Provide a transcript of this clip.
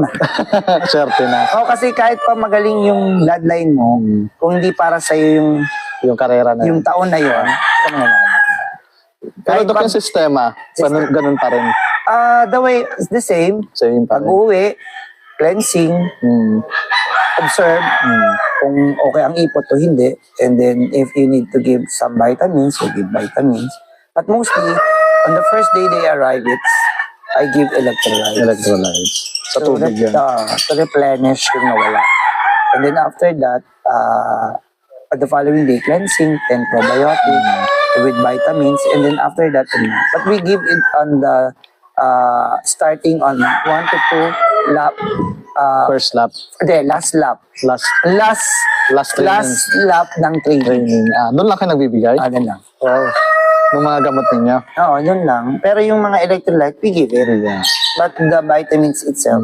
na. Swerte na. O, kasi kahit pa magaling yung bloodline mo, kung hindi para sa'yo Yung karera na. yung taon na yun, Pero Dok, yung sistema, ganun pa rin. the way is the same. Same pa rin. Pag-uwi, cleansing, observe kung okay ang ipot o hindi. And then, if you need to give some vitamins, you give vitamins. But mostly, on the first day they arrive, I give electrolytes. Electrolytes. Sa tubig yan. To replenish yung nawala. And then after that, at the following day, cleansing, then probiotic with vitamins. And then after that, but we give it on the starting on 1 to 2 lap. First lap. Hindi, last lap. Last Lap ng training. Doon lang kayo nagbibigay? Ganun lang. Wow. Yung mga gamot ninyo? Oo, yun lang. Pero yung mga electrolyte, we give it. Yeah. But the vitamins itself,